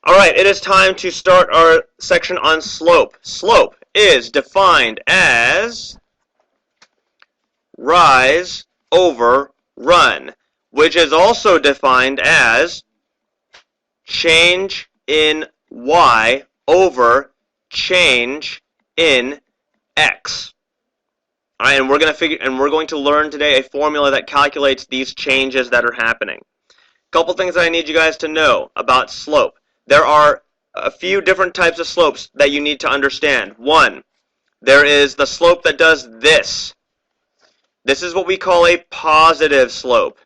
All right, it is time to start our section on slope. Slope is defined as rise over run, which is also defined as change in y over change in x. All right, and we're going to learn today a formula that calculates these changes that are happening. A couple things that I need you guys to know about slope. There are a few different types of slopes that you need to understand. One, there is the slope that does this. This is what we call a positive slope.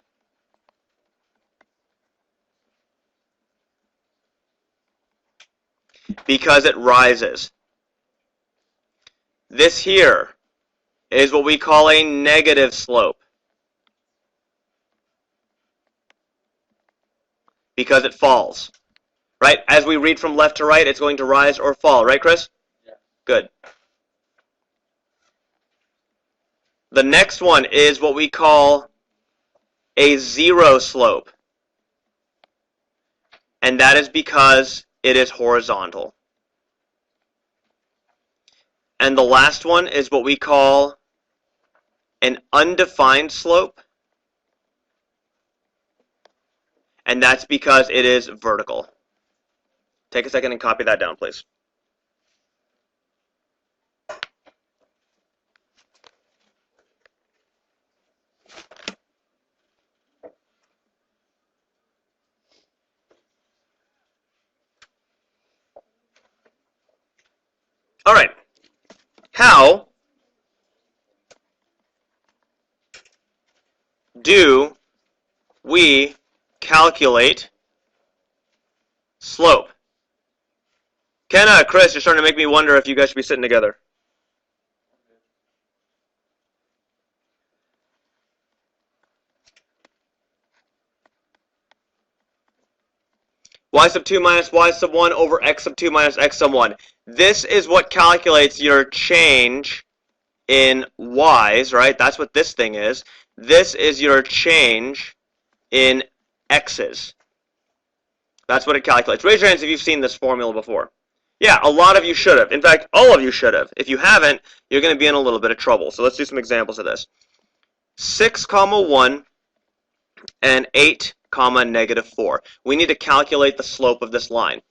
Because it rises. This here is what we call a negative slope. Because it falls. Right? As we read from left to right, it's going to rise or fall. Right, Chris? Yeah. Good. The next one is what we call a zero slope. And that is because it is horizontal. And the last one is what we call an undefined slope. And that's because it is vertical. Take a second and copy that down, please. All right. How do we calculate slope? Kenna, Chris, you're starting to make me wonder if you guys should be sitting together. Y sub 2 minus y sub 1 over x sub 2 minus x sub 1. This is what calculates your change in y's, right? That's what this thing is. This is your change in x's. That's what it calculates. Raise your hands if you've seen this formula before. Yeah, a lot of you should have. In fact, all of you should have. If you haven't, you're going to be in a little bit of trouble. So let's do some examples of this. 6, 1 and 8, negative 4. We need to calculate the slope of this line.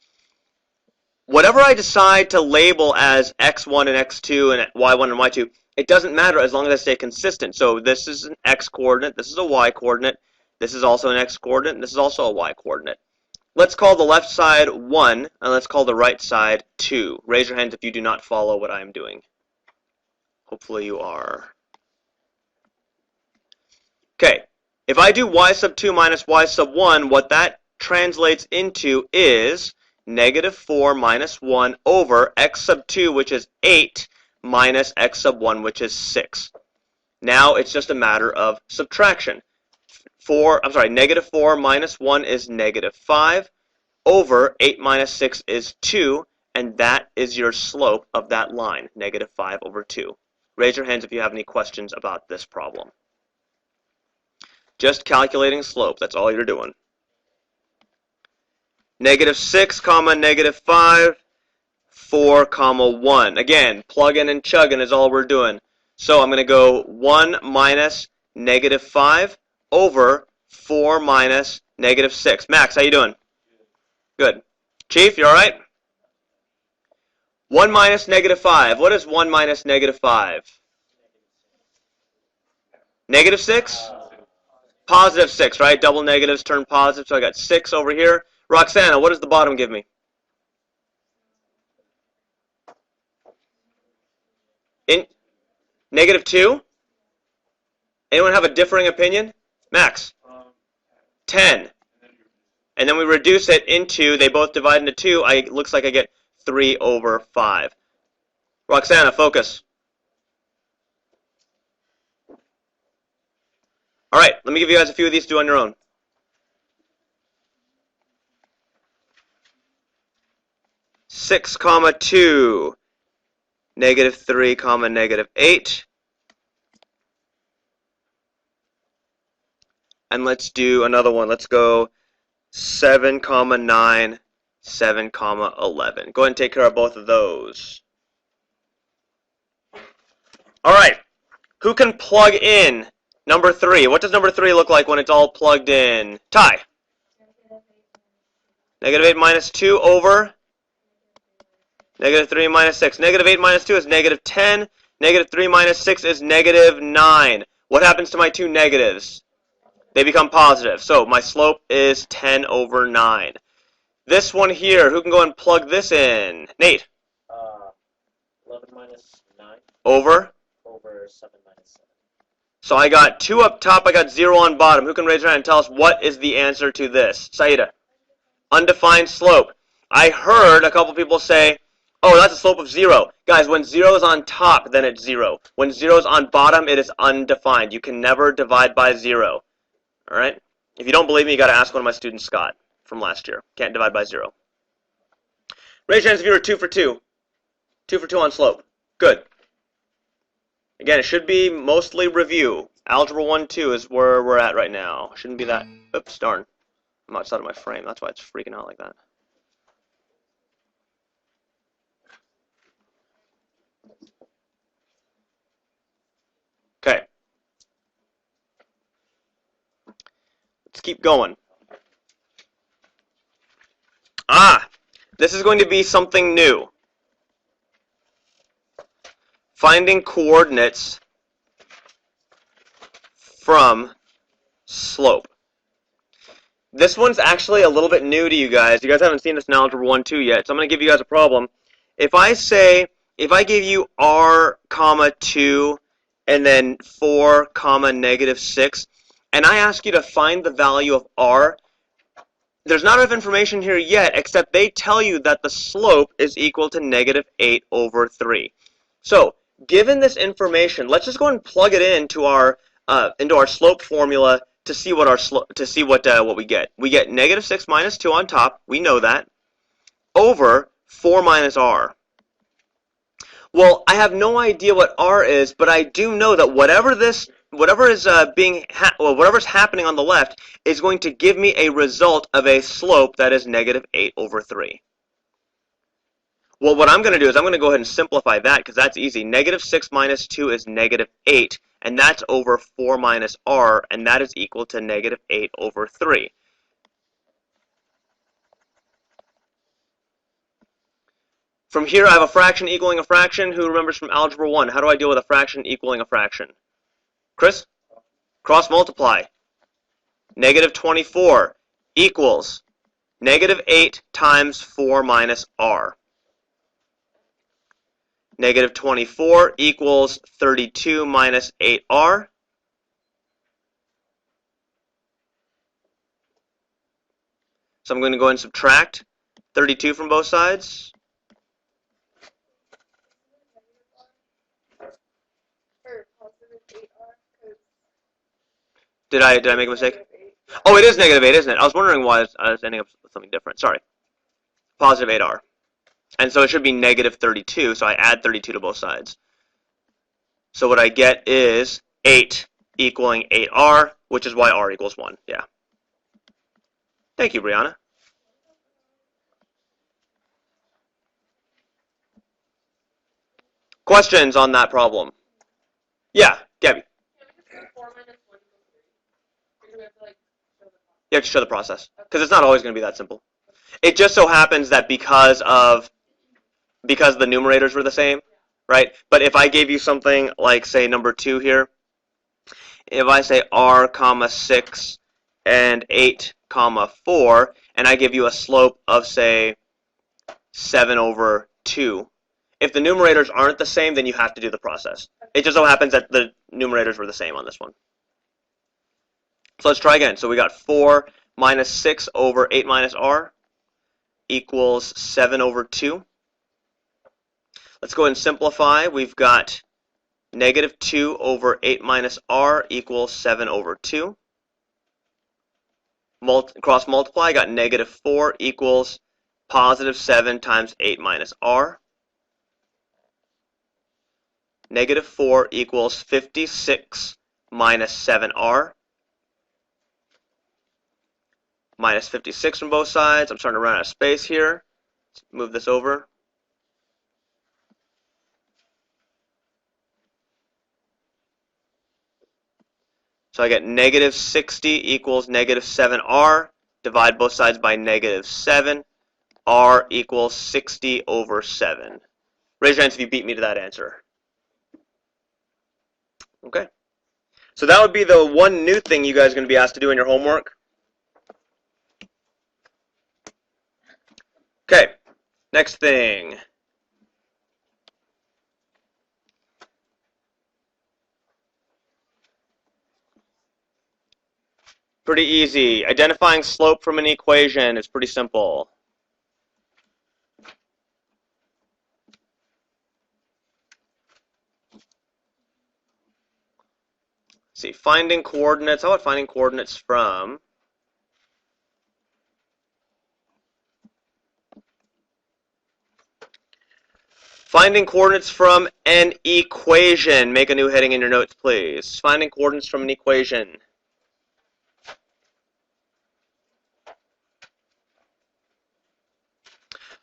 Whatever I decide to label as x1 and x2 and y1 and y2, it doesn't matter as long as I stay consistent. So this is an x coordinate, this is a y coordinate, this is also an x coordinate, and this is also a y coordinate. Let's call the left side 1, and let's call the right side 2. Raise your hands if you do not follow what I am doing. Hopefully you are. Okay, if I do y sub 2 minus y sub 1, what that translates into is negative 4 minus 1 over x sub 2, which is 8, minus x sub 1, which is 6. Now it's just a matter of subtraction. Negative 4 minus 1 is negative 5, over 8 minus 6 is 2, and that is your slope of that line, negative 5 over 2. Raise your hands if you have any questions about this problem. Just calculating slope, that's all you're doing. Negative 6, negative 5, 4, 1. Again, plugging and chugging is all we're doing. So I'm going to go 1 minus negative 5 over 4 minus negative 6. Max, how you doing? Good. Chief, you all right? 1 minus negative 5. What is 1 minus negative 5? Negative 6? Positive 6, right? Double negatives turn positive, so I got 6 over here. Roxana, what does the bottom give me? Negative 2? Anyone have a differing opinion? Max? 10. And then we reduce it into, they both divide into 2. It looks like I get 3 over 5. Roxana, focus. All right, let me give you guys a few of these to do on your own. Six, 2, negative 3, negative 8. And let's do another one. Let's go 7, 9, 7, comma 11. Go ahead and take care of both of those. All right. Who can plug in number 3? What does number 3 look like when it's all plugged in? Ty. Negative 8 minus 2 over negative 3 minus 6. Negative 8 minus 2 is negative 10. Negative 3 minus 6 is negative 9. What happens to my two negatives? They become positive. So my slope is 10 over 9. This one here, who can go and plug this in? Nate. 11 minus 9. Over? Over 7 minus 7. So I got 2 up top, I got 0 on bottom. Who can raise their hand and tell us what is the answer to this? Saida. Undefined slope. I heard a couple people say, oh, that's a slope of 0. Guys, when 0 is on top, then it's 0. When 0 is on bottom, it is undefined. You can never divide by 0. All right? If you don't believe me, you got to ask one of my students, Scott, from last year. Can't divide by 0. Raise your hands if you were 2 for 2. 2 for 2 on slope. Good. Again, it should be mostly review. Algebra 1, 2 is where we're at right now. Shouldn't be that. Oops, darn. I'm outside of my frame. That's why it's freaking out like that. Okay. Let's keep going. This is going to be something new. Finding coordinates from slope. This one's actually a little bit new to you guys. You guys haven't seen this in Algebra 1, 2 yet, so I'm going to give you guys a problem. If I gave you r, comma 2, and then 4, comma negative 6, and I ask you to find the value of r, there's not enough information here yet, except they tell you that the slope is equal to negative 8 over 3. So, given this information, let's just go and plug it into our slope formula to see what what we get. We get negative 6 minus 2 on top. We know that. Over 4 minus r. Well, I have no idea what r is, but I do know that whatever's happening on the left is going to give me a result of a slope that is negative 8 over 3. Well, what I'm going to do is I'm going to go ahead and simplify that because that's easy. Negative 6 minus 2 is negative 8, and that's over 4 minus r, and that is equal to negative 8 over 3. From here, I have a fraction equaling a fraction. Who remembers from Algebra 1? How do I deal with a fraction equaling a fraction? Chris? Cross multiply. Negative 24 equals negative 8 times 4 minus r. Negative 24 equals 32 minus 8r. So I'm going to go and subtract 32 from both sides. Did I make a mistake? Oh, it is negative 8, isn't it? I was wondering why I was ending up with something different. Sorry. Positive 8r. And so it should be negative 32, so I add 32 to both sides. So what I get is 8 equaling 8r, which is why r equals 1. Yeah. Thank you, Brianna. Questions on that problem? Yeah, Gabby. You have to show the process, because it's not always going to be that simple. It just so happens that because the numerators were the same, right? But if I gave you something like, say, number 2 here, if I say r, comma 6 and 8, comma 4, and I give you a slope of, say, 7 over 2, if the numerators aren't the same, then you have to do the process. It just so happens that the numerators were the same on this one. So let's try again. So we got 4 minus 6 over 8 minus r equals 7 over 2. Let's go ahead and simplify. We've got negative 2 over 8 minus r equals 7 over 2. Cross multiply, I got negative 4 equals positive 7 times 8 minus r. Negative 4 equals 56 minus 7r. minus 56 from both sides. I'm starting to run out of space here. Let's move this over. So I get negative 60 equals negative 7r. Divide both sides by negative 7. R equals 60 over 7. Raise your hands if you beat me to that answer. Okay. So that would be the one new thing you guys are going to be asked to do in your homework. Okay. Next thing. Pretty easy. Identifying slope from an equation is pretty simple. Let's see, finding coordinates. How about finding coordinates from an equation? Make a new heading in your notes, please. Finding coordinates from an equation.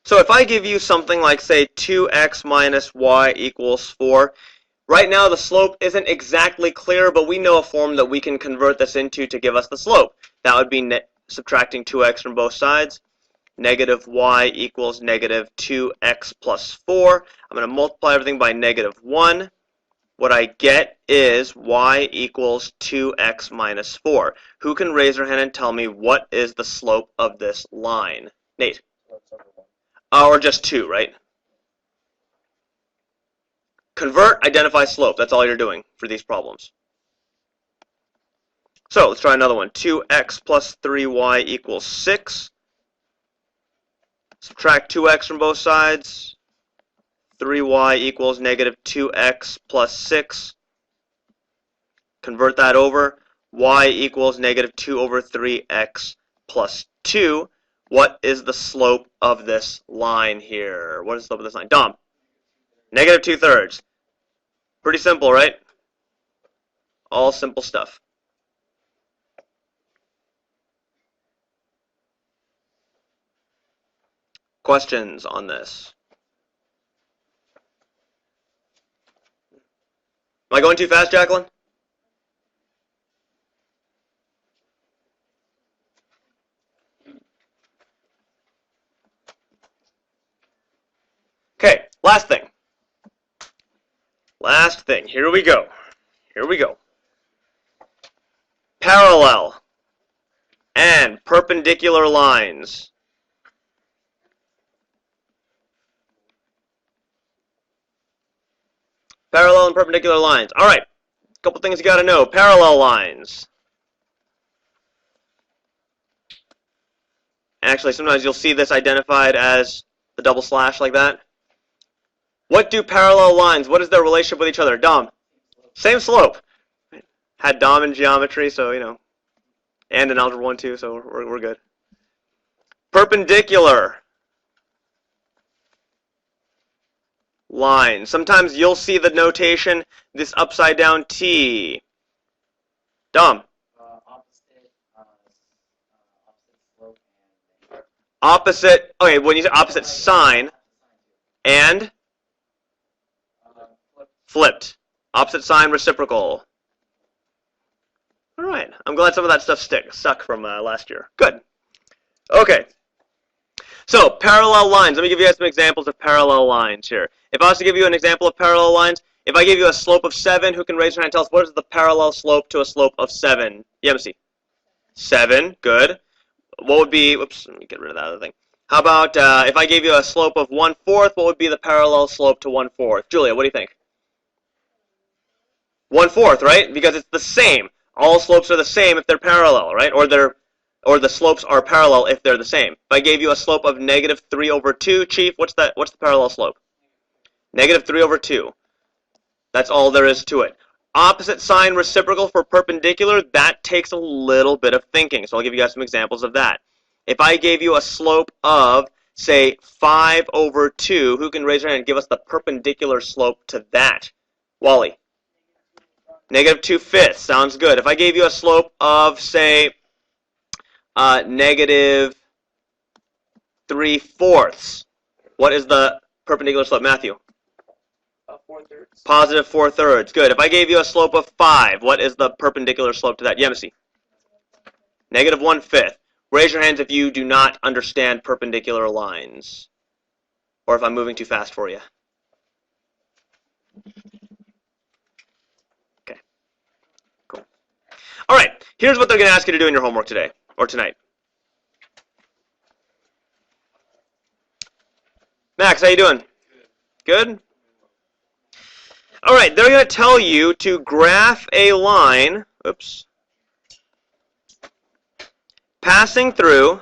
So if I give you something like, say, 2x minus y equals 4, right now the slope isn't exactly clear, but we know a form that we can convert this into to give us the slope. That would be subtracting 2x from both sides. Negative y equals negative 2x plus 4. I'm going to multiply everything by negative 1. What I get is y equals 2x minus 4. Who can raise their hand and tell me what is the slope of this line? Nate. Or just 2, right? Convert, identify slope. That's all you're doing for these problems. So let's try another one. 2x plus 3y equals 6. Subtract 2x from both sides. 3y equals negative 2x plus 6. Convert that over. Y equals negative 2 over 3x plus 2. What is the slope of this line here? What is the slope of this line? Dom. Negative 2/3. Pretty simple, right? All simple stuff. Questions on this? Am I going too fast, Jacqueline? Okay, last thing. Last thing. Here we go. Here we go. Parallel and perpendicular lines. Parallel and perpendicular lines. All right. A couple things you got to know. Parallel lines. Actually, sometimes you'll see this identified as the double slash like that. What do parallel lines, what is their relationship with each other? Dom. Same slope. Had Dom in geometry, so, you know, and in Algebra 1 too, so we're good. Perpendicular line. Sometimes you'll see the notation, this upside down T. Dom. Opposite, okay, when you say opposite sign, and flipped. Opposite sign, reciprocal. All right, I'm glad some of that stuff stuck from last year. Good. Okay. So, parallel lines. Let me give you guys some examples of parallel lines here. If I was to give you an example of parallel lines, if I give you a slope of 7, who can raise their hand and tell us what is the parallel slope to a slope of 7? Yemsi. 7, good. What would be, whoops, let me get rid of that other thing. How about if I gave you a slope of 1/4, what would be the parallel slope to 1/4? Julia, what do you think? 1/4, right? Because it's the same. All slopes are the same if they're parallel, right? Or the slopes are parallel if they're the same. If I gave you a slope of negative 3/2, Chief, what's the parallel slope? Negative 3/2. That's all there is to it. Opposite sign reciprocal for perpendicular, that takes a little bit of thinking. So I'll give you guys some examples of that. If I gave you a slope of, say, 5/2, who can raise their hand and give us the perpendicular slope to that? Wally. Negative 2/5. Sounds good. If I gave you a slope of, say, negative 3/4. What is the perpendicular slope, Matthew? 4/3. Positive 4/3. Good. If I gave you a slope of 5, what is the perpendicular slope to that? Yemisi? Negative 1/5. Raise your hands if you do not understand perpendicular lines. Or if I'm moving too fast for you. Okay. Cool. All right. Here's what they're going to ask you to do in your homework today or tonight. Max, how you doing? Good? All right. They're going to tell you to graph a line. Oops. Passing through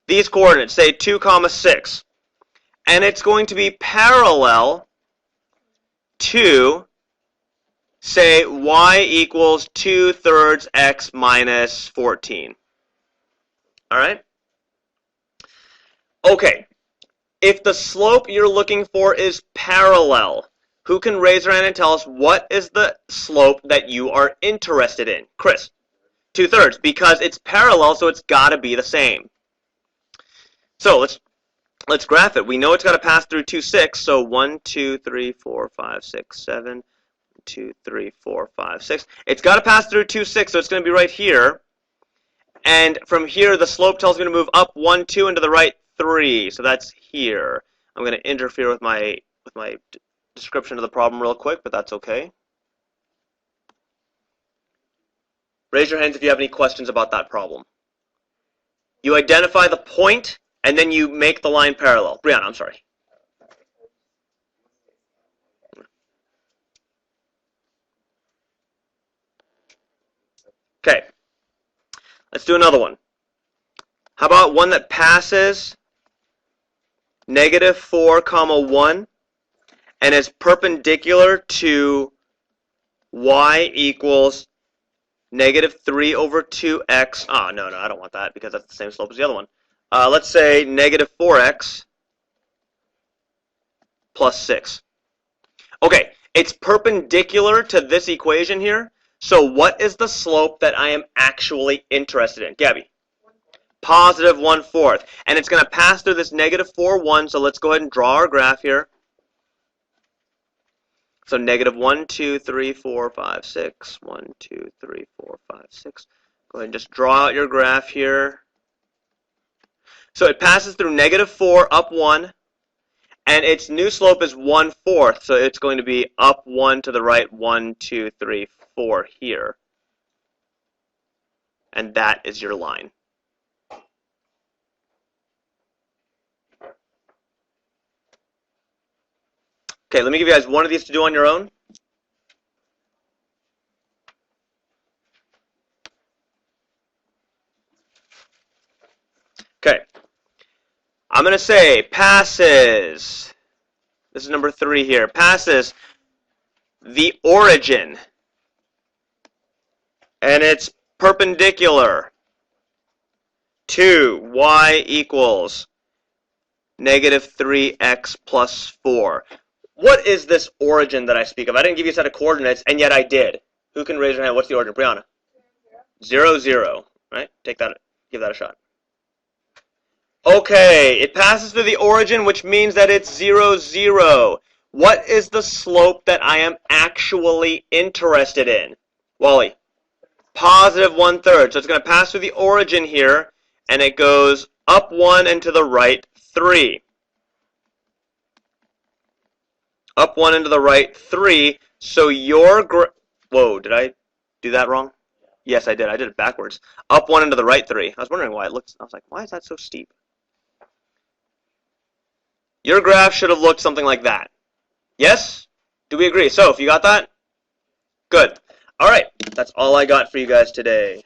these coordinates, say 2, 6, and it's going to be parallel to, say, y equals 2/3 x minus 14. All right? Okay. If the slope you're looking for is parallel, who can raise their hand and tell us what is the slope that you are interested in? Chris. 2/3, because it's parallel, so it's got to be the same. So let's graph it. We know it's got to pass through 2, 6, so 1, 2, 3, 4, 5, 6, 7, 1, 2, 3, 4, 5, 6. It's got to pass through 2, 6, so it's going to be right here. And from here, the slope tells me to move up 1, 2, and to the right 3, so that's here. I'm going to interfere with my description of the problem real quick, but that's okay. Raise your hands if you have any questions about that problem. You identify the point, and then you make the line parallel. Brianna, I'm sorry. Okay. Let's do another one. How about one that passes negative 4, 1, and is perpendicular to y equals negative 3/2x. Oh, no, I don't want that because that's the same slope as the other one. Let's say negative 4x plus 6. Okay, it's perpendicular to this equation here. So what is the slope that I am actually interested in? Gabby? Positive 1/4. And it's going to pass through this negative 4, 1. So let's go ahead and draw our graph here. So negative 1, 2, 3, 4, 5, 6. 1, 2, 3, 4, 5, 6. Go ahead and just draw out your graph here. So it passes through negative 4, up 1. And its new slope is 1/4. So it's going to be up 1 to the right, 1, 2, 3, 4 here. And that is your line. Okay, let me give you guys one of these to do on your own. Okay. I'm going to say passes. This is number 3 here. Passes the origin. And it's perpendicular to y equals negative 3x plus 4. What is this origin that I speak of? I didn't give you a set of coordinates, and yet I did. Who can raise their hand? What's the origin? Brianna? 0, 0. Right? Take that. Give that a shot. Okay, it passes through the origin, which means that it's 0, 0. What is the slope that I am actually interested in? Wally? Positive 1/3. So it's going to pass through the origin here, and it goes up 1 and to the right 3. Up 1 and to the right 3. So your whoa, did I do that wrong? Yes, I did. I did it backwards. Up 1 and to the right 3. I was wondering why it looks. I was like, why is that so steep? Your graph should have looked something like that. Yes? Do we agree? So, if you got that? Good. All right. That's all I got for you guys today.